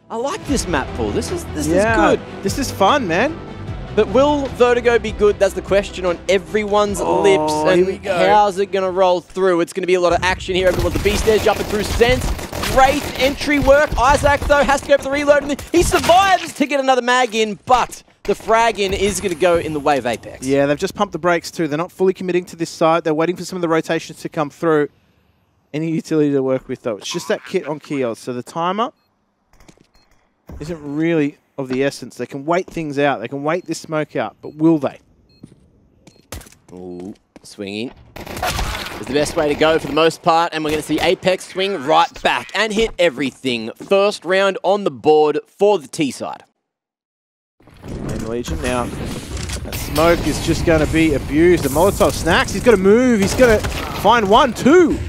I like this map pool. This is good. This is fun, man. But will Vertigo be good? That's the question on everyone's lips. And how's it going to roll through? It's going to be a lot of action here. Everyone's the beast there, jumping through Sense. Great entry work. Isaac, though, has to go for the reload. And he survives to get another mag in, but the frag in is going to go in the way of Apeks. Yeah, they've just pumped the brakes, too. They're not fully committing to this side. They're waiting for some of the rotations to come through. Any utility to work with, though. It's just that kit on Kios. So the timer isn't really of the essence. They can wait things out. They can wait this smoke out. But will they? Ooh, swinging is the best way to go for the most part. And we're going to see Apeks swing right back and hit everything. First round on the board for the T side. GamerLegion now. That smoke is just going to be abused. The Molotov snacks. He's got to move. He's got to find 1, 2.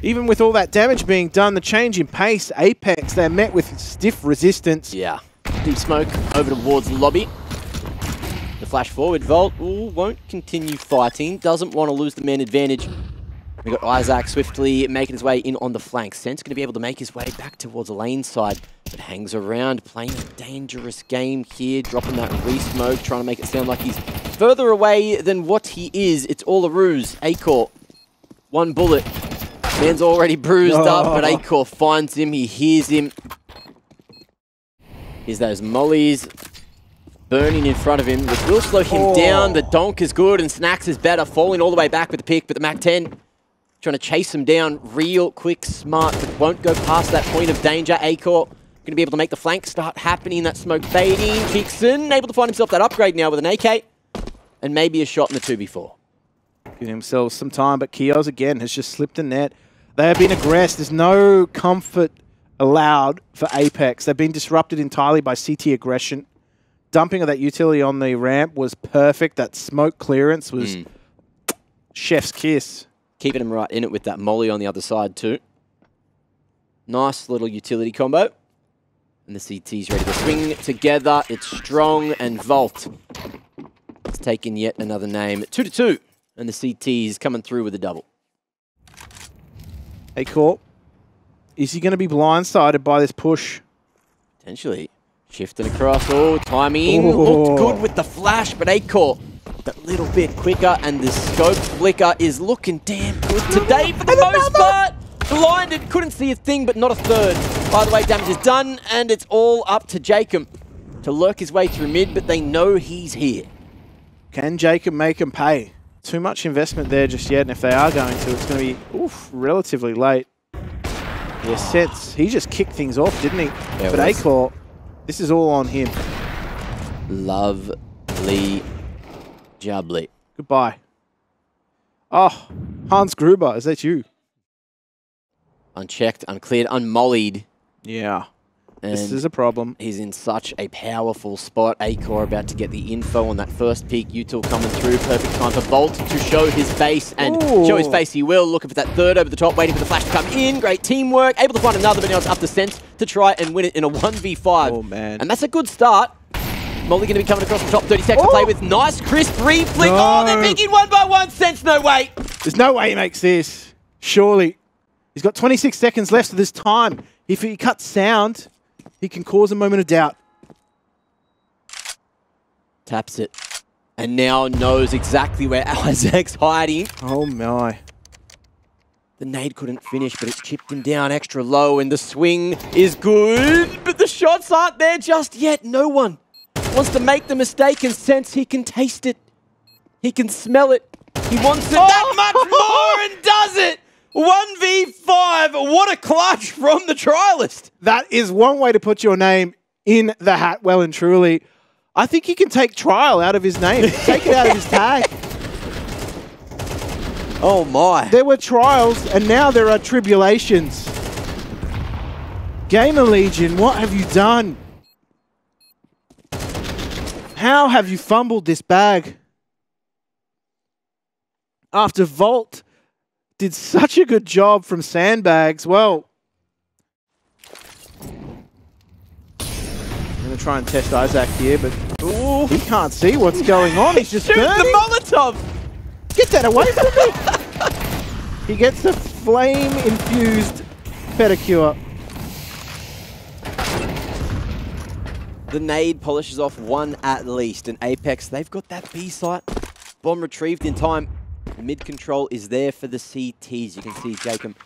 Even with all that damage being done, the change in pace, Apeks, they're met with stiff resistance. Yeah. Deep smoke over towards the lobby. The flash forward, Volt won't continue fighting. Doesn't want to lose the man advantage. We've got Isaac swiftly making his way in on the flank. Sense going to be able to make his way back towards the lane side, but hangs around, playing a dangerous game here, dropping that re-smoke, trying to make it sound like he's further away than what he is. It's all a ruse. Acor, 1 bullet. Man's already bruised up, but Acor finds him, he hears him. Here's those mollies burning in front of him, which will slow him down. The donk is good, and Snacks is better, falling all the way back with the pick, but the Mac-10 trying to chase him down real quick, smart, but won't go past that point of danger. Acor going to be able to make the flank start happening, that smoke baiting. Kixon able to find himself that upgrade now with an AK, and maybe a shot in the 2v4. Giving themselves some time, but Kios again has just slipped the net. They have been aggressed. There's no comfort allowed for Apeks. They've been disrupted entirely by CT aggression. Dumping of that utility on the ramp was perfect. That smoke clearance was chef's kiss. Keeping him right in it with that molly on the other side too. Nice little utility combo. And the CT's ready to swing together. It's strong, and Volt has taken yet another name. 2-2. And the CT's coming through with a double. Acor, is he going to be blindsided by this push? Potentially. Shifting across. Oh, timing. Looked good with the flash, but Acor that little bit quicker, and the scope flicker is looking damn good today for the most part. Blinded, couldn't see a thing, but not a third. By the way, damage is done, and it's all up to Jacob to lurk his way through mid, but they know he's here. Can Jacob make him pay? Too much investment there just yet, and if they are going to, it's going to be relatively late. Yeah, Sets, he just kicked things off, didn't he? Yeah, but Acor, this is all on him. Lovely jubbly. Goodbye. Oh, Hans Gruber, is that you? Unchecked, uncleared, unmollied. Yeah. And this is a problem. He's in such a powerful spot. Acor about to get the info on that first peak. Util coming through. Perfect time for Volt to show his face. And show his face he will. Looking for that third over the top. Waiting for the flash to come in. Great teamwork. Able to find another, but now it's up to Sense to try and win it in a 1v5. Oh, man. And that's a good start. Molly going to be coming across the top. 30 seconds to play with. Nice, crisp re-flick. No. Oh, they're picking 1 by 1. Sense, no way. There's no way he makes this. Surely. He's got 26 seconds left of this time. If he cuts sound, he can cause a moment of doubt. Taps it. And now knows exactly where Isaac's hiding. Oh my. The nade couldn't finish, but it's chipped him down extra low, and the swing is good, but the shots aren't there just yet. No one wants to make the mistake, and Sense he can taste it. He can smell it. He wants it that much more and does it. 1v5, what a clutch from the trialist. That is one way to put your name in the hat, well and truly. I think he can take trial out of his name. Take it out of his tag. Oh my. There were trials, and now there are tribulations. GamerLegion, what have you done? How have you fumbled this bag? After Volt did such a good job from Sandbags, well, I'm going to try and test Isaac here, but he can't see what's going on. He's just burning. The Molotov! Get that away from me! He gets the flame-infused pedicure. The nade polishes off one at least. And Apeks, they've got that B site. Bomb retrieved in time. The mid control is there for the CTs. You can see Jacob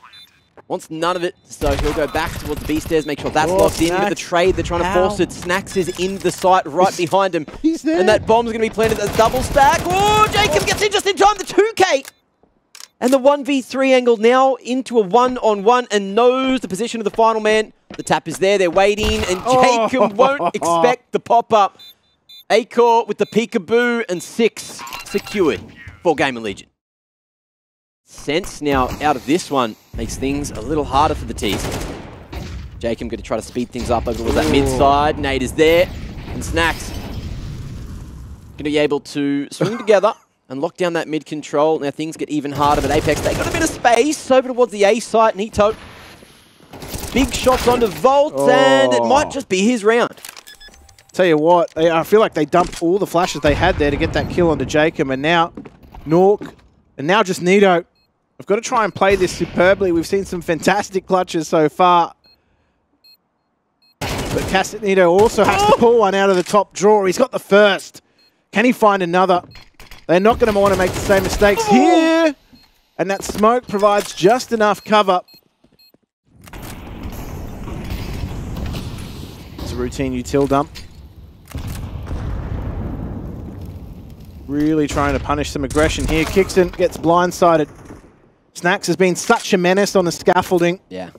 wants none of it, so he'll go back towards the B stairs, make sure that's locked in. Get the trade, they're trying to force it. Snacks is in the site right behind him. He's there. And that bomb's going to be planted as double stack. Oh, Jacob gets in just in time, the 2K! And the 1v3 angle now into a one-on-one and knows the position of the final man. The tap is there, they're waiting, and Jacob won't expect the pop-up. Acor with the peekaboo and 6 secured for GamerLegion. Sense now out of this one makes things a little harder for the T's. Jacob going to try to speed things up over towards that mid side. Nade is there, and Snacks going to be able to swing together and lock down that mid control. Now things get even harder, but Apeks, they got a bit of space over towards the A site. Nito, big shots onto Volt, and it might just be his round. Tell you what, I feel like they dumped all the flashes they had there to get that kill onto Jacob, and now Nork, and now just Nito. I've got to try and play this superbly. We've seen some fantastic clutches so far. But Castanito also has to pull one out of the top drawer. He's got the first. Can he find another? They're not going to want to make the same mistakes here. And that smoke provides just enough cover. It's a routine util dump. Really trying to punish some aggression here. Kingston gets blindsided. Snacks has been such a menace on the scaffolding. Yeah.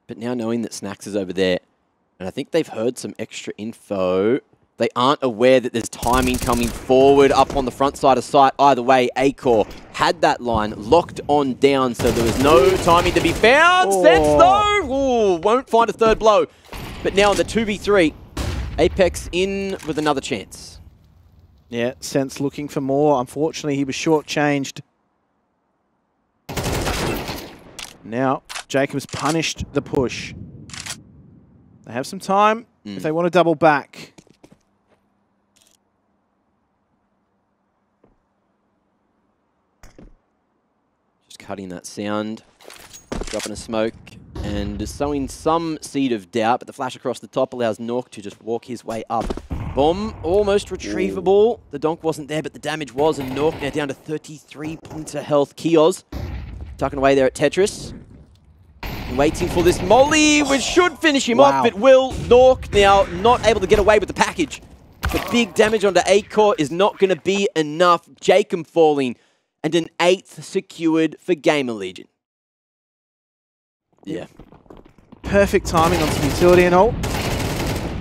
But now knowing that Snacks is over there, and I think they've heard some extra info, they aren't aware that there's timing coming forward up on the front side of site. Either way, Acor had that line locked on down, so there was no timing to be found. Sense though, won't find a third blow. But now on the 2v3, Apeks in with another chance. Yeah, Sense looking for more. Unfortunately, he was shortchanged. Now, Jacobs punished the push. They have some time if they want to double back. Just cutting that sound, dropping a smoke, and sowing some seed of doubt, but the flash across the top allows Nork to just walk his way up. Bomb almost retrievable. The donk wasn't there, but the damage was, and Nork now down to 33 points of health. Kios tucking away there at Tetris. Waiting for this molly, which should finish him off, but will. Nork now not able to get away with the package. The big damage onto Acor is not going to be enough. Jacob falling, and an 8th secured for GamerLegion. Yeah. Perfect timing on some utility and all.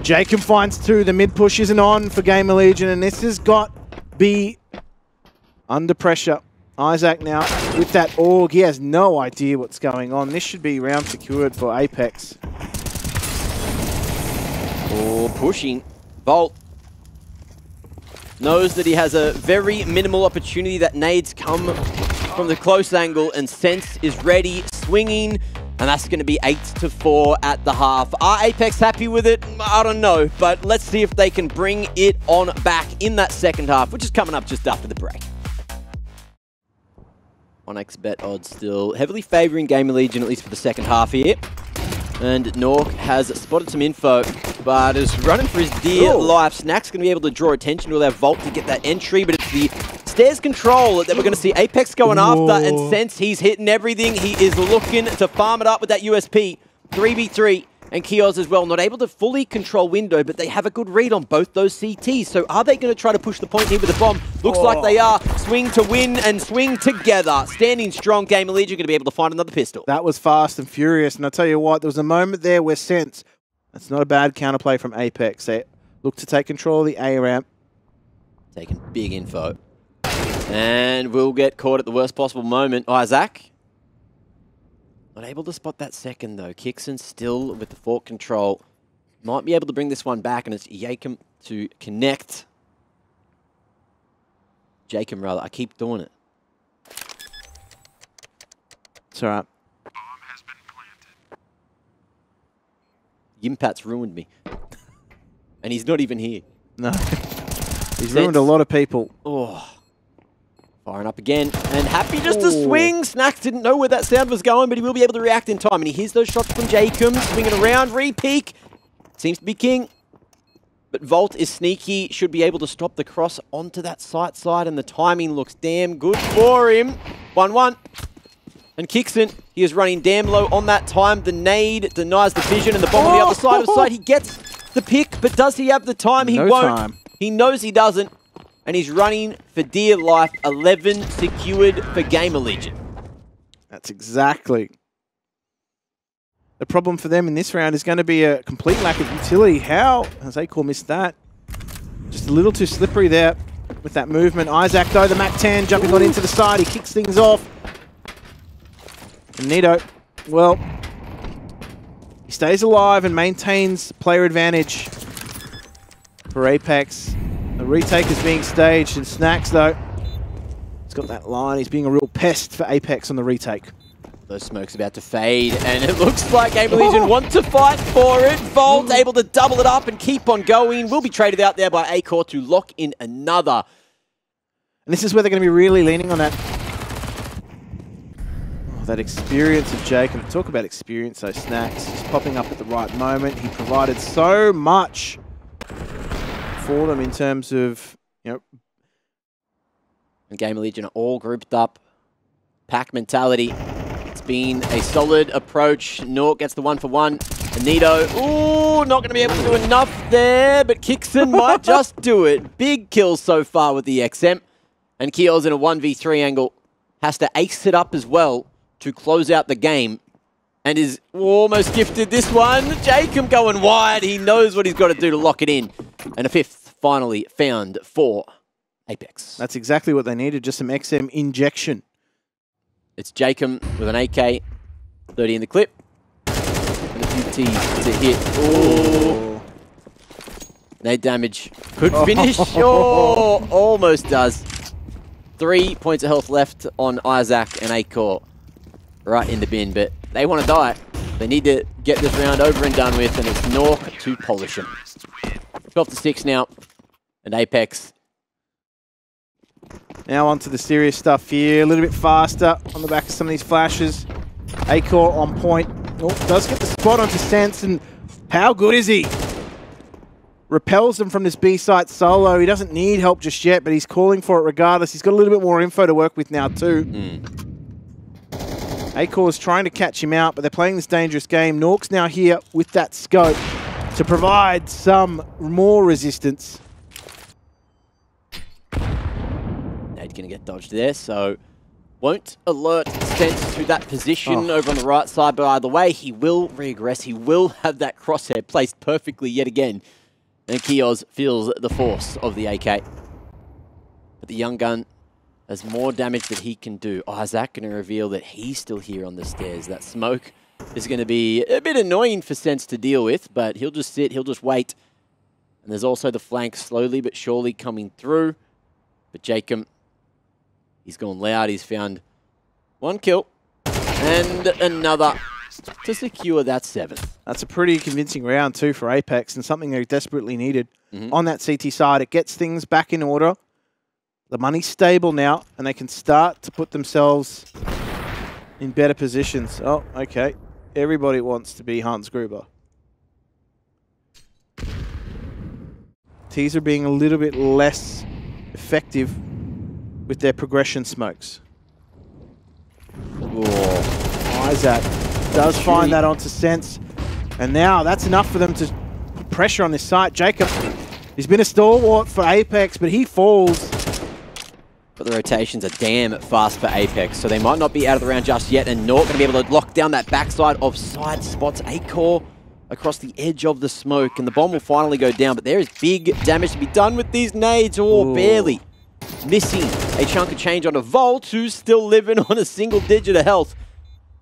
Jacob finds 2. The mid push isn't on for GamerLegion, and this has got be under pressure. Isaac now with that AUG. He has no idea what's going on. This should be round secured for Apeks. Oh, pushing. Volt knows that he has a very minimal opportunity. That nades come from the close angle, and Sense is ready, swinging. And that's going to be 8-4 at the half. Are Apeks happy with it? I don't know, but let's see if they can bring it on back in that second half, which is coming up just after the break. 1x bet odds still heavily favouring GamerLegion, at least for the second half here. And Nork has spotted some info, but is running for his dear life. Snack's going to be able to draw attention to allow Volt to get that entry, but it's the stairs control that we're going to see Apeks going after, and Sense he's hitting everything. He is looking to farm it up with that USP. 3v3, and Kios as well, not able to fully control window, but they have a good read on both those CTs. So are they going to try to push the point here with the bomb? Looks like they are. Swing to win and swing together. Standing strong, GamerLegion going to be able to find another pistol. That was fast and furious, and I'll tell you what, there was a moment there where Sense, that's not a bad counterplay from Apeks. They look to take control of the A ramp. Taking big info. And will get caught at the worst possible moment. Isaac. Not able to spot that second, though. Kickson still with the fork control. Might be able to bring this one back, and it's Jacob to connect. Jacob, rather. I keep doing it. It's all right. Bomb has been planted. Yimpat's ruined me. And he's not even here. No. He's ruined a lot of people. Oh. Firing up again, and happy just to swing. Snacks didn't know where that sound was going, but he will be able to react in time. And he hears those shots from Jacob, swinging around, re-peek. Seems to be king. But Volt is sneaky, should be able to stop the cross onto that side, and the timing looks damn good for him. 1-1. And Kixon, he is running damn low on that time. The nade denies the vision, and the bomb on the other side of the side. He gets the pick, but does he have the time? He won't. He knows he doesn't. And he's running for dear life. 11 secured for GamerLegion. That's exactly. The problem for them in this round is going to be a complete lack of utility. How has Acor missed that? Just a little too slippery there with that movement. Isaac, though, the MAC-10 jumping on into the side. He kicks things off. And Nito, well, he stays alive and maintains player advantage for Apeks. The retake is being staged, and Snacks, though, he's got that line. He's being a real pest for Apeks on the retake. Those smokes about to fade, and it looks like GamerLegion want to fight for it. Volt able to double it up and keep on going. Will be traded out there by Acor to lock in another. And this is where they're going to be really leaning on that. Oh, that experience of Jacob. Talk about experience, though. Snacks just popping up at the right moment. He provided so much for them in terms of, you know. And GamerLegion are all grouped up. Pack mentality. It's been a solid approach. Nork gets the 1-for-1. Anito, ooh, not going to be able to do enough there, but Kixon might just do it. Big kills so far with the XM. And Keel's in a 1v3 angle. Has to ace it up as well to close out the game. And is almost gifted this one. Jacob going wide. He knows what he's got to do to lock it in. And a fifth finally found for Apeks. That's exactly what they needed, just some XM injection. It's Jacob with an AK, 30 in the clip, and a few T's to hit. Oh, nade damage. Could finish. Oh, almost does. 3 points of health left on Isaac and Acor. Right in the bin, but they want to die. They need to get this round over and done with, and it's Nork to polish him. 12-6 now, and Apeks. Now on to the serious stuff here. A little bit faster on the back of some of these flashes. Acor on point. Oh, does get the spot onto Sense, and how good is he? Repels them from this B site solo. He doesn't need help just yet, but he's calling for it regardless. He's got a little bit more info to work with now too. Acor is trying to catch him out, but they're playing this dangerous game. Nork's now here with that scope to provide some more resistance. Nade's going to get dodged there, so won't alert Sense to that position over on the right side, but either way, he will regress. He will have that crosshair placed perfectly yet again. And Kioz feels the force of the AK. But the young gun has more damage that he can do. Isaac going to reveal that he's still here on the stairs. That smoke is going to be a bit annoying for Sense to deal with, but he'll just sit, he'll just wait. And there's also the flank slowly but surely coming through. But Jacob, he's gone loud. He's found one kill and another to secure that 7th. That's a pretty convincing round too for Apeks, and something they desperately needed on that CT side. It gets things back in order. The money's stable now, and they can start to put themselves in better positions. Oh, okay. Everybody wants to be Hans Gruber. Teaser being a little bit less effective with their progression smokes. Oh, Isaac does find that onto Sense. And now that's enough for them to put pressure on this site. Jacob, he's been a stalwart for Apeks, but he falls. But the rotations are damn fast for Apeks, so they might not be out of the round just yet, and not going to be able to lock down that backside of side spots. Acor across the edge of the smoke, and the bomb will finally go down, but there is big damage to be done with these nades. Oh, barely missing a chunk of change on a Volt, who's still living on a single digit of health.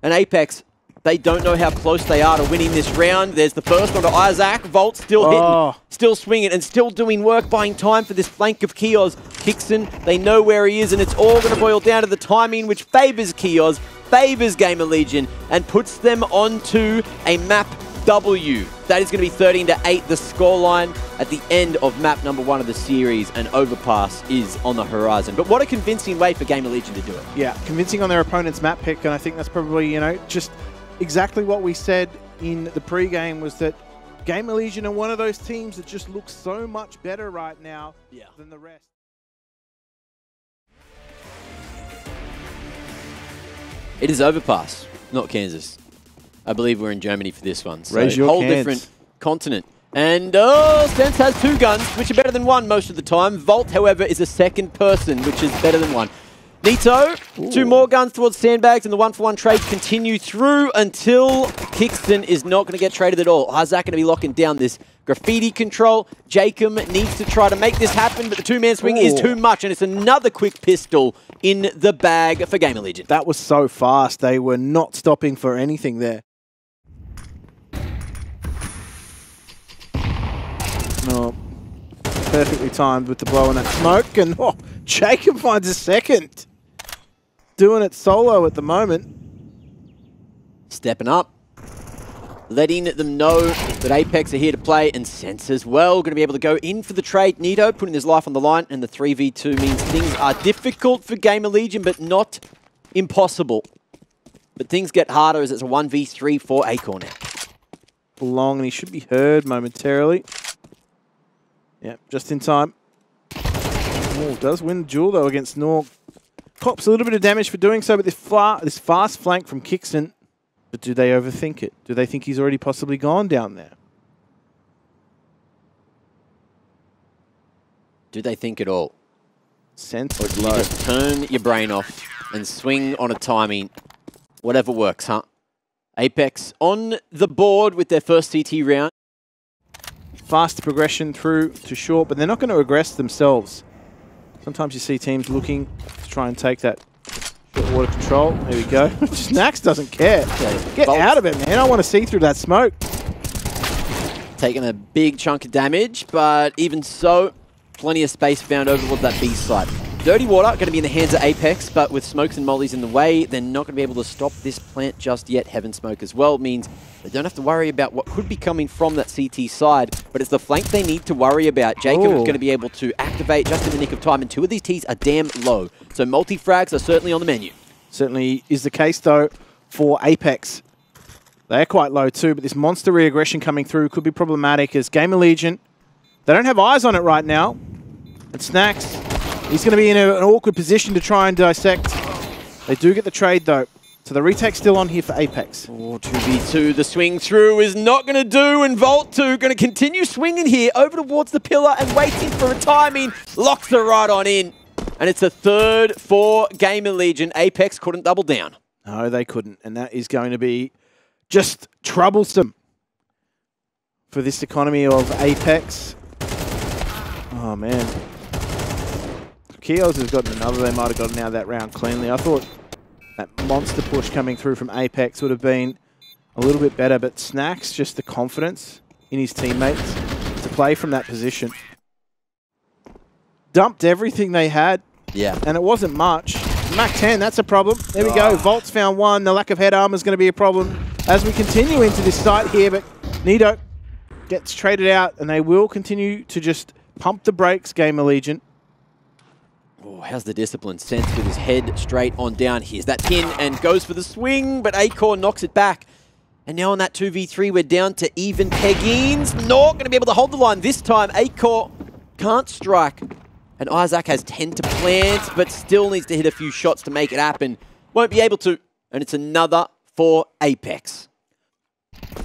And Apeks, they don't know how close they are to winning this round. There's the first one to Isaac. Volt still hitting, still swinging, and still doing work, buying time for this flank of Kioz. Kixon, they know where he is, and it's all going to boil down to the timing, which favors Kioz, favors GamerLegion, and puts them onto a map W. That is going to be 13-8, the scoreline at the end of map number 1 of the series, and Overpass is on the horizon. But what a convincing way for GamerLegion to do it. Yeah, convincing on their opponent's map pick, and I think that's probably, you know, just exactly what we said in the pre-game was that GamerLegion are one of those teams that just looks so much better right now than the rest. It is Overpass, not Kansas. I believe we're in Germany for this one. So Raise your whole cans. different continent. And Sense has 2 guns, which are better than 1 most of the time. Volt, however, is a second person, which is better than 1. Nito, 2 more guns towards Sandbags, and the 1-for-1 trades continue through until Kingston is not going to get traded at all. Isaac going to be locking down this graffiti control. Jacob needs to try to make this happen, but the 2-man swing is too much, and it's another quick pistol in the bag for GamerLegion. That was so fast. They were not stopping for anything there. No, perfectly timed with the blow and that smoke, and Jacob finds a second. Doing it solo at the moment. Stepping up, letting them know that Apeks are here to play, and Sense as well. Going to be able to go in for the trade. Nito putting his life on the line, and the 3v2 means things are difficult for GamerLegion, but not impossible. But things get harder as it's a 1v3 for Acorn now. Long, and he should be heard momentarily. Yeah, just in time. Oh, does win the duel though against Norg. Cops a little bit of damage for doing so, but this fast flank from Kingston. But do they overthink it? Do they think he's already possibly gone down there? Do they think at all? Sense Or do low. you just turn your brain off and swing on a timing? Whatever works, huh? Apeks on the board with their first CT round. Fast progression through to short, but they're not going to regress themselves. Sometimes you see teams looking to try and take that short water control. There we go. Snacks doesn't care. Get out of it, man. I want to see through that smoke. Taking a big chunk of damage, but even so, plenty of space found over towards that B site. Dirty Water going to be in the hands of Apeks, but with smokes and mollies in the way, they're not going to be able to stop this plant just yet. Heaven Smoke as well means they don't have to worry about what could be coming from that CT side, but it's the flank they need to worry about. Jacob is going to be able to activate just in the nick of time, and 2 of these Ts are damn low. So multi-frags are certainly on the menu. Certainly is the case, though, for Apeks. They're quite low too, but this monster re-aggression coming through could be problematic as GamerLegion, they don't have eyes on it right now. And Snacks, he's going to be in an awkward position to try and dissect. They do get the trade, though. So the retake's still on here for Apeks. 2v2, the swing through is not going to do, and Volt 2 going to continue swinging here over towards the pillar and waiting for a timing. Locks it right on in. And it's a 3rd for GamerLegion. Apeks couldn't double down. No, they couldn't. And that is going to be just troublesome for this economy of Apeks. Oh, man. Kios has gotten another. They might have gotten out of that round cleanly. I thought that monster push coming through from Apeks would have been a little bit better, but Snacks, just the confidence in his teammates to play from that position. Dumped everything they had. Yeah. And it wasn't much. Mac 10, that's a problem. There we go. Volt's found 1. The lack of head armor is going to be a problem as we continue into this site here, but Nito gets traded out, and they will continue to just pump the brakes, GamerLegion. Oh, how's the discipline? Sense with his head straight on down. Here's that pin and goes for the swing, but Acorn knocks it back. And now on that 2v3, we're down to even peggings. Not going to be able to hold the line this time. Acorn can't strike. And Isaac has 10 to plant, but still needs to hit a few shots to make it happen. Won't be able to. And it's another for Apeks.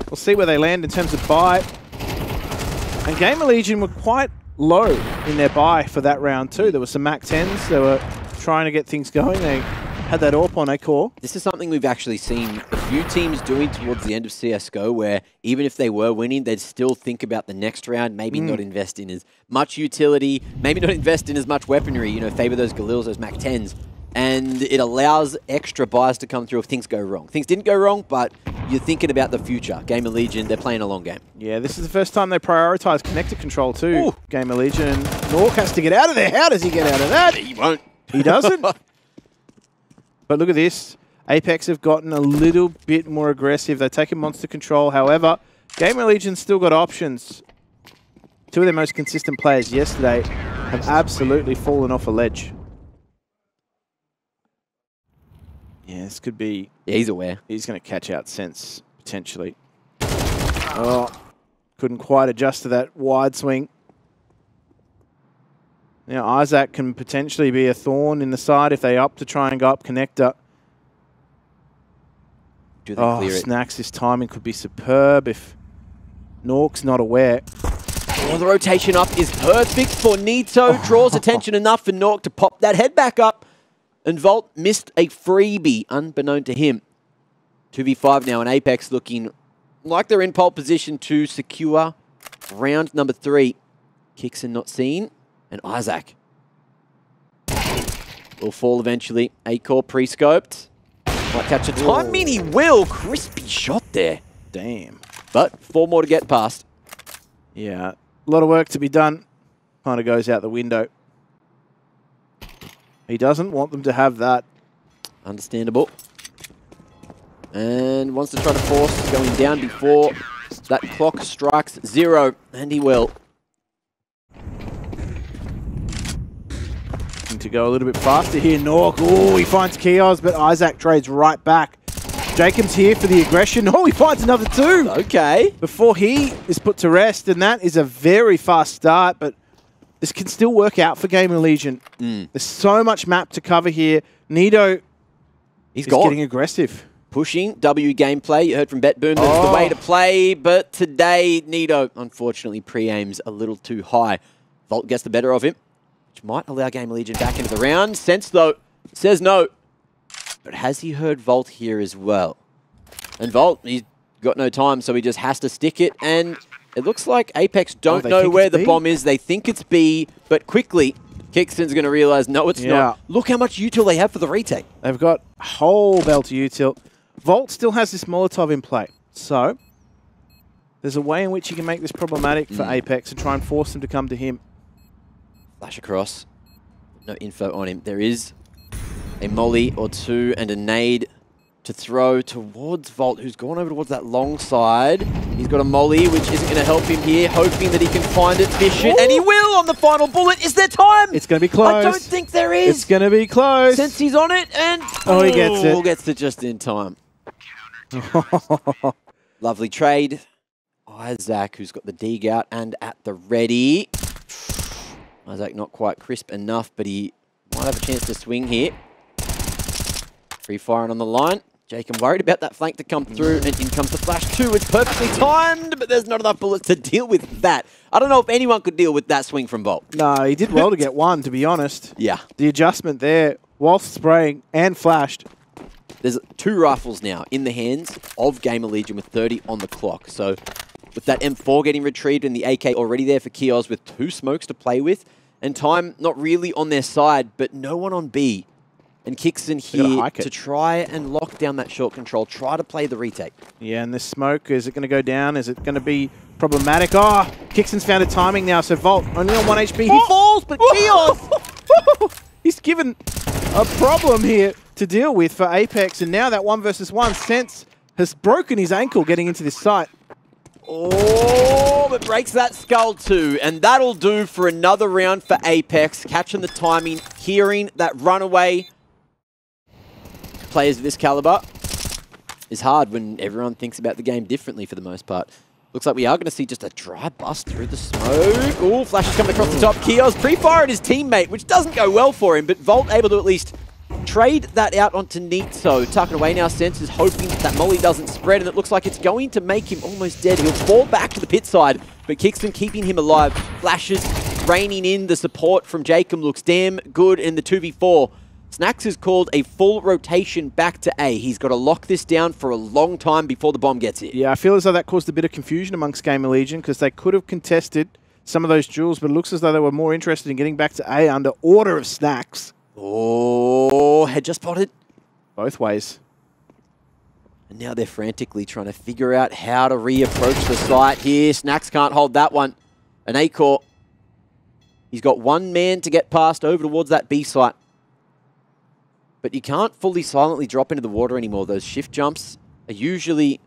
We'll see where they land in terms of buy. And GamerLegion were quite low in their buy for that round too. There were some Mac 10s. They were trying to get things going. They had that AWP on Acorn. This is something we've actually seen a few teams doing towards the end of CSGO, where even if they were winning, they'd still think about the next round, maybe not invest in as much utility, maybe not invest in as much weaponry, you know, favor those Galils, those Mac 10s. And it allows extra buys to come through if things go wrong. Things didn't go wrong, but you're thinking about the future. GamerLegion, they're playing a long game. Yeah, this is the first time they prioritize connected control too. GamerLegion. Nork has to get out of there. How does he get out of that? He won't. He doesn't. But look at this. Apeks have gotten a little bit more aggressive. They've taken monster control. However, GamerLegion still got options. Two of their most consistent players yesterday have absolutely fallen off a ledge. Yeah, this could be... Yeah, he's aware. He's going to catch out Sense, potentially. Oh, couldn't quite adjust to that wide swing. Now, Isaac can potentially be a thorn in the side if they opt to try and go up connector. Do they clear it? Snacks, this timing could be superb if Nork's not aware. Oh, the rotation up is perfect for Nito. Draws attention enough for Nork to pop that head back up. And Volt missed a freebie, unbeknown to him. 2v5 now, and Apeks looking like they're in pole position to secure round number 3. Kicks and not seen. And Isaac will fall eventually. A-core pre-scoped. Might catch a time. He will. Crispy shot there. Damn. But 4 more to get past. Yeah, a lot of work to be done. Kind of goes out the window. He doesn't want them to have that. Understandable. And wants to try to force going down before that clock strikes 0. And he will. To go a little bit faster here, Nork. Oh, he finds Kios, but Isaac trades right back. Jacob's here for the aggression. Oh, he finds another 2. Okay. Before he is put to rest, and that is a very fast start, but this can still work out for GamerLegion. There's so much map to cover here. Nito is getting aggressive. Pushing W gameplay. You heard from BetBoom that's the way to play, but today Nito unfortunately pre-aims a little too high. Volt gets the better of him, which might allow GamerLegion back into the round. Sense, though, says no. But has he heard Volt here as well? And Volt, he's got no time, so he just has to stick it. And it looks like Apeks don't know where the bomb is. They think it's B, but quickly, Kickston's going to realize, no, it's not. Look how much util they have for the retake. They've got a whole belt of util. Volt still has this Molotov in play. So, there's a way in which he can make this problematic for Apeks and try and force them to come to him. Flash across. No info on him. There is a molly or 2 and a nade to throw towards Volt, who's gone over towards that long side. He's got a molly, which isn't going to help him here, hoping that he can find it, fish it, and he will on the final bullet. Is there time? It's going to be close. I don't think there is. It's going to be close. Since he's on it, and he gets it. Gets it just in time. Lovely trade. Isaac, who's got the dig out and at the ready. Isaac not quite crisp enough, but he might have a chance to swing here. Free firing on the line. Jacob worried about that flank to come through, and in comes the flash 2. It's perfectly timed, but there's not enough bullets to deal with that. I don't know if anyone could deal with that swing from Volt. No, he did well to get 1, to be honest. Yeah. The adjustment there, whilst spraying and flashed. There's 2 rifles now in the hands of GamerLegion with 30 on the clock. So with that M4 getting retrieved and the AK already there for Kios with 2 smokes to play with, and time not really on their side, but no one on B. And Kickson here to try and lock down that short control, try to play the retake. Yeah, and this smoke, is it going to go down? Is it going to be problematic? Oh, Kickson's found a timing now, so Volt only on 1 HP. He falls, but Kios! He's given a problem here to deal with for Apeks, and now that 1 versus 1, Sense has broken his ankle getting into this site. Oh, but breaks that skull too, and that'll do for another round for Apeks. Catching the timing, hearing that runaway players of this caliber is hard when everyone thinks about the game differently for the most part. Looks like we are going to see just a dry bust through the smoke. Ooh, Flash is coming across the top. Kios pre-fired his teammate, which doesn't go well for him, but Volt able to at least trade that out onto Nito. Tucking away now, Sense is hoping that molly doesn't spread, and it looks like it's going to make him almost dead. He'll fall back to the pit side, but Kickston keeping him alive. Flashes raining in. The support from Jacob looks damn good in the 2v4. Snacks has called a full rotation back to A. He's got to lock this down for a long time before the bomb gets here. Yeah, I feel as though that caused a bit of confusion amongst GamerLegion because they could have contested some of those duels, but it looks as though they were more interested in getting back to A under order of Snacks. Oh, head just spotted. Both ways. And now they're frantically trying to figure out how to reapproach the site here. Snacks can't hold that one. An A-core. He's got 1 man to get past over towards that B site. But you can't fully silently drop into the water anymore. Those shift jumps are usually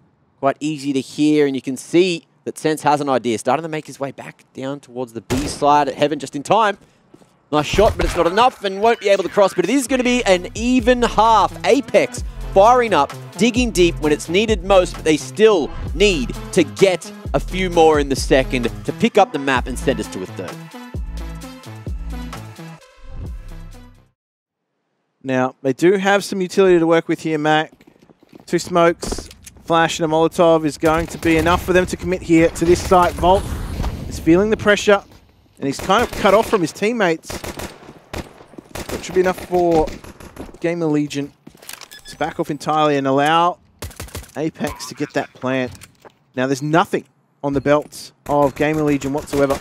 quite easy to hear, and you can see that Sense has an idea. Starting to make his way back down towards the B side at Heaven just in time. Nice shot, but it's not enough and won't be able to cross. But it is going to be an even half. Apeks firing up, digging deep when it's needed most, but they still need to get a few more in the second to pick up the map and send us to a third. Now, they do have some utility to work with here, Mac. 2 smokes, flash and a Molotov is going to be enough for them to commit here to this site. Volt is feeling the pressure, and he's kind of cut off from his teammates. That should be enough for GamerLegion to back off entirely and allow Apeks to get that plant. Now, there's nothing on the belts of GamerLegion whatsoever.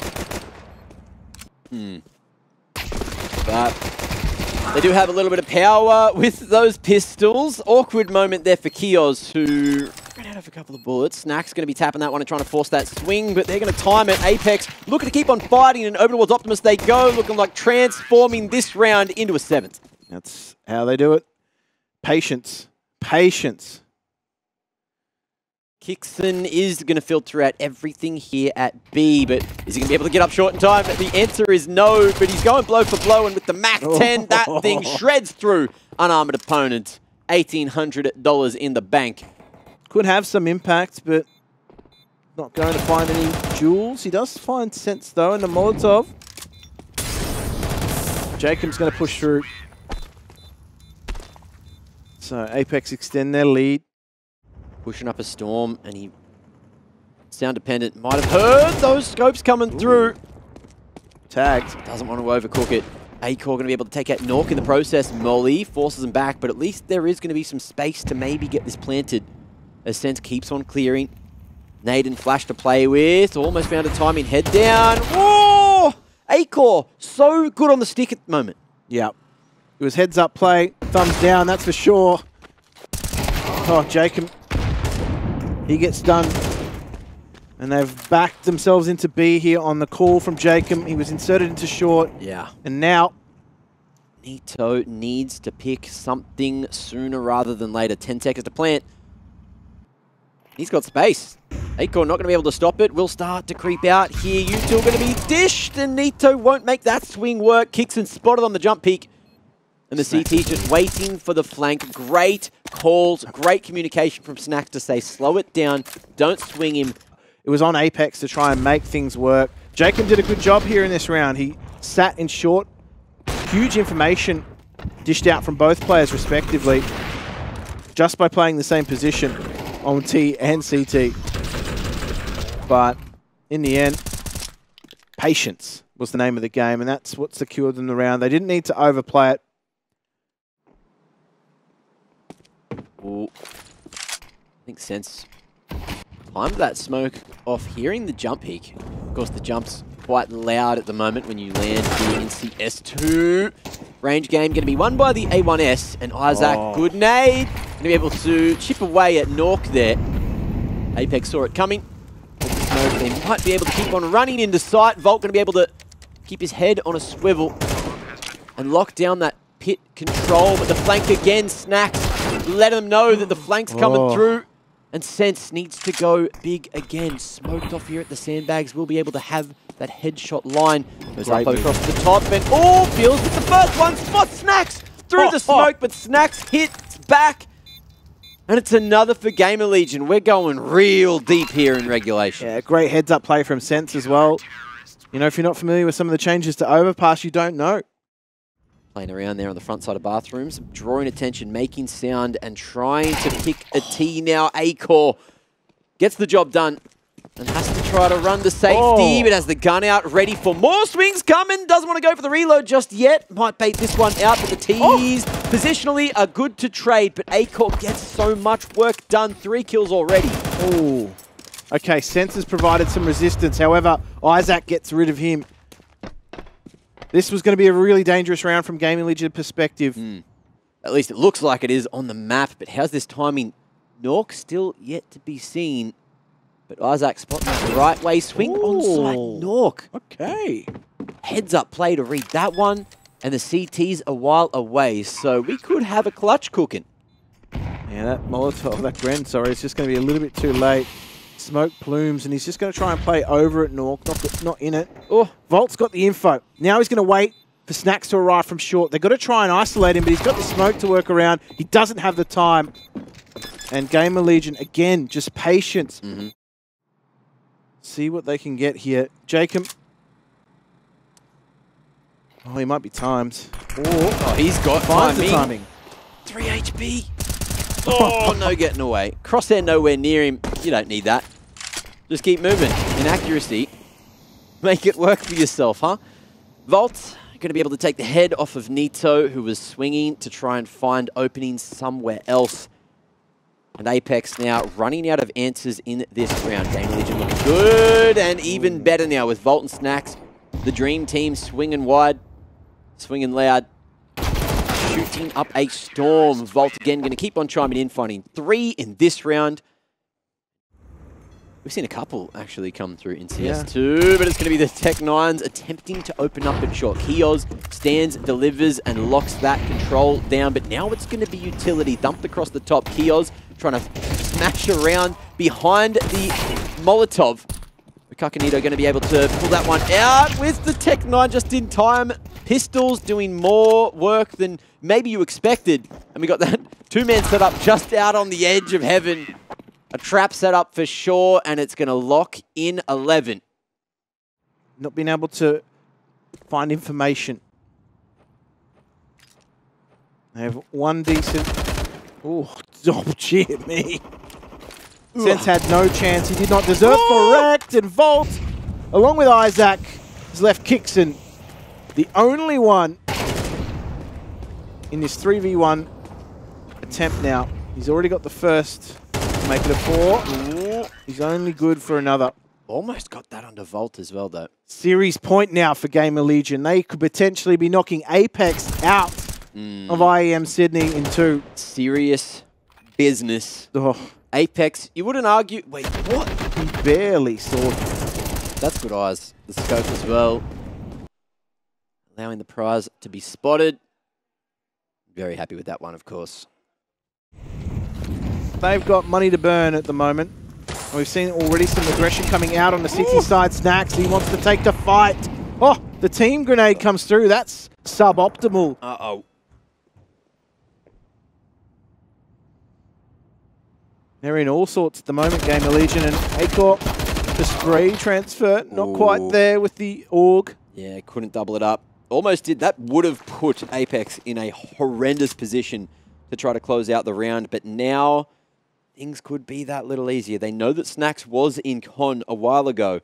But they do have a little bit of power with those pistols. Awkward moment there for Kios, who ran out of a couple of bullets. Snack's going to be tapping that one and trying to force that swing, but they're going to time it. Apeks looking to keep on fighting, and over towards Optimus they go, looking like transforming this round into a 7th. That's how they do it. Patience. Patience. Kixon is going to filter out everything here at B, but is he going to be able to get up short in time? The answer is no, but he's going blow for blow, and with the Mac 10, that thing shreds through unarmored opponent. $1,800 in the bank. Could have some impact, but not going to find any jewels. He does find Sense, though, in the Molotov. Jacob's going to push through. So Apeks extend their lead. Pushing up a storm, and he, sound dependent, might have heard those scopes coming through. Tagged. Doesn't want to overcook it. Acor going to be able to take out Nork in the process. Molly forces him back, but at least there is going to be some space to maybe get this planted. As Sense keeps on clearing. Nade and Flash to play with. Almost found a timing head down. Whoa! Acor, so good on the stick at the moment. Yeah. It was heads up play. Thumbs down, that's for sure. Oh, Jacob. He gets done. And they've backed themselves into B here on the call from Jacob. He was inserted into short. Yeah. And now Nito needs to pick something sooner rather than later. 10 seconds to plant. He's got space. Acor not going to be able to stop it. Will start to creep out here. You two are going to be dished, and Nito won't make that swing work. Kixon spotted on the jump peak. And the CT's just waiting for the flank. Great calls, great communication from Snacks to say, slow it down, don't swing him. it was on Apeks to try and make things work. Jacob did a good job here in this round. He sat in short. Huge information dished out from both players respectively, just by playing the same position on T and CT. But in the end, patience was the name of the game, and that's what secured them the round. They didn't need to overplay it. Ooh. I think Sense timed that smoke off hearing the jump peak. Of course, the jump's quite loud at the moment when you land here in CS2. Range game going to be won by the A1S, and Isaac, good nade. Going to be able to chip away at Nork there. Apeks saw it coming. With the smoke, they might be able to keep on running into sight. Volt going to be able to keep his head on a swivel and lock down that pit control. But the flank again, Snacks. Let them know that the flank's coming through. And Sense needs to go big again. Smoked off here at the sandbags. Will be able to have that headshot line. Goes up across the top and feels with the first one. Spot Snacks through the smoke, but Snacks hits back. And it's another for GamerLegion. We're going real deep here in regulation. Yeah, great heads-up play from Sense as well. You know, if you're not familiar with some of the changes to overpass, you don't know. Playing around there on the front side of bathrooms, drawing attention, making sound, and trying to pick a T now. Acor gets the job done and has to try to run the safety, but has the gun out, ready for more swings coming. Doesn't want to go for the reload just yet. Might bait this one out, but the T's positionally are good to trade, but Acor gets so much work done. 3 kills already. Oh. Okay, Sense has provided some resistance. However, Isaac gets rid of him. This was going to be a really dangerous round from GamerLegion perspective. At least it looks like it is on the map, but how's this timing? Nork still yet to be seen, but Isaac spotting the right way. Swing on site, Nork. Okay. Heads up play to read that one, and the CT's a while away, so we could have a clutch cooking. Yeah, that Molotov, that Gren, sorry, it's just going to be a little bit too late. Smoke plumes, and he's just going to try and play over it, Nork, not in it. Oh, Volt's got the info. Now he's going to wait for Snacks to arrive from short. They've got to try and isolate him, but he's got the smoke to work around. He doesn't have the time. And GamerLegion, again, just patience. See what they can get here. Jacob. Oh, he might be timed. Oh, he's got finds timing. the timing. 3 HP. Oh, no getting away. Crosshair nowhere near him. You don't need that. Just keep moving. Inaccuracy. Make it work for yourself, huh? Volt going to be able to take the head off of Nito, who was swinging to try and find openings somewhere else. And Apeks now running out of answers in this round. GamerLegion looking good and even better now with Volt and Snacks. The dream team swinging wide, swinging loud, shooting up a storm. Volt again going to keep on chiming in, finding 3 in this round. We've seen a couple actually come through in CS2, but it's going to be the Tech-9s attempting to open up at short. Kios stands, delivers, and locks that control down, but now it's going to be utility dumped across the top. Kios trying to smash around behind the Molotov. Kakanito going to be able to pull that one out with the Tech-9 just in time. Pistols doing more work than maybe you expected. And we got that 2-man setup just out on the edge of heaven. A trap set up for sure, and it's going to lock in 11. Not being able to find information. They have one decent... Oh, gee, me. Sense had no chance. He did not deserve correct. And Volt, along with Isaac, has left Kixon the only one in this 3v1 attempt now. He's already got the first to make it a 4. Ooh. He's only good for another. Almost got that under Volt as well, though. Series point now for GamerLegion. They could potentially be knocking Apeks out of IEM Sydney in 2. Serious business. Oh. Apeks, you wouldn't argue... Wait, what? He barely saw him. That's good eyes. The scope as well. Allowing the prize to be spotted. Very happy with that one, of course. They've got money to burn at the moment. We've seen already some aggression coming out on the City side. Snacks, he wants to take the fight. Oh, the team grenade comes through. That's suboptimal. Uh-oh. They're in all sorts at the moment, GamerLegion, and Acor, the spray transfer, not quite there with the AUG. Yeah, couldn't double it up. Almost did. That would have put Apeks in a horrendous position to try to close out the round, but now things could be that little easier. They know that Snacks was in con a while ago,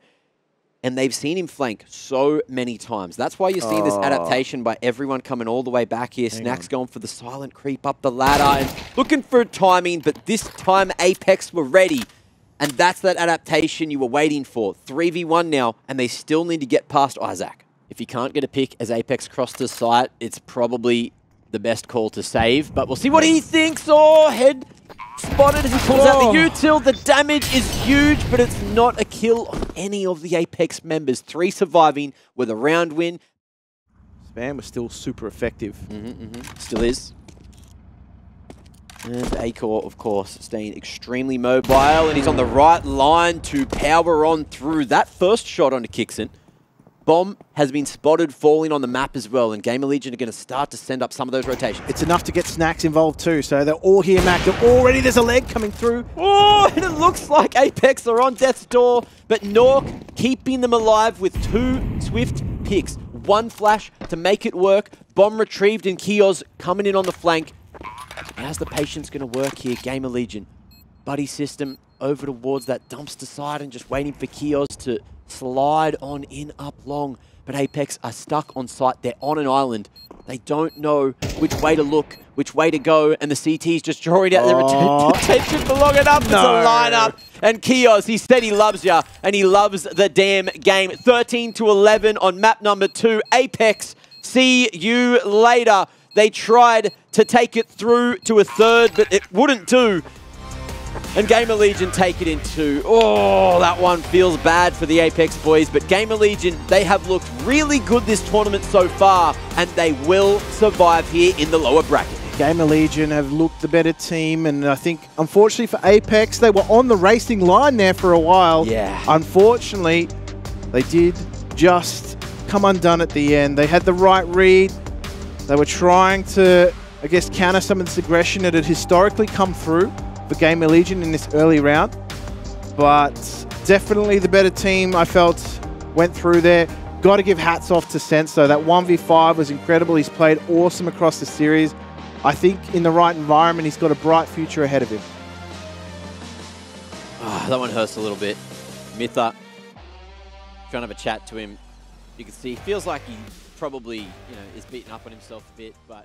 and they've seen him flank so many times. That's why you're seeing this adaptation by everyone coming all the way back here. Snacks going for the silent creep up the ladder and looking for timing, but this time Apeks were ready. And that's that adaptation you were waiting for. 3v1 now, and they still need to get past Isaac. If you can't get a pick as Apeks crossed the site, it's probably the best call to save. But we'll see what he thinks. Oh, head spotted as he pulls out the util. The damage is huge, but it's not a kill on any of the Apeks members. 3 surviving with a round win. Spam was still super effective. Still is. And Acor, of course, staying extremely mobile, and he's on the right line to power on through. That first shot onto Kixon. Bomb has been spotted falling on the map as well, and GamerLegion are going to start to send up some of those rotations. It's enough to get Snacks involved too, so they're all here, Mac. Already there's a leg coming through. Oh, and it looks like Apeks are on death's door, but Nork keeping them alive with 2 swift picks. 1 flash to make it work. Bomb retrieved, and Kios coming in on the flank. How's the patience going to work here, GamerLegion? Buddy system over towards that dumpster side and just waiting for Kios to slide on in up long. But Apeks are stuck on site. They're on an island. They don't know which way to look, which way to go, and the CT's just drawing out their attention for long enough. It's a lineup. And Kios, he said he loves ya, and he loves the damn game. 13-11 on map number 2. Apeks, see you later. They tried to take it through to a 3rd, but it wouldn't do. And GamerLegion take it in 2. Oh, that one feels bad for the Apeks boys, but GamerLegion, they have looked really good this tournament so far, and they will survive here in the lower bracket. GamerLegion have looked the better team, and I think, unfortunately for Apeks, they were on the racing line there for a while. Yeah. Unfortunately, they did just come undone at the end. They had the right read. They were trying to, I guess, counter some of this aggression that had historically come through for GamerLegion in this early round. But definitely the better team, I felt, went through there. Got to give hats off to Senso. That 1v5 was incredible. He's played awesome across the series. I think in the right environment, he's got a bright future ahead of him. Oh, that one hurts a little bit. Mitha, trying to have a chat to him. You can see he feels like he probably, is beaten up on himself a bit, but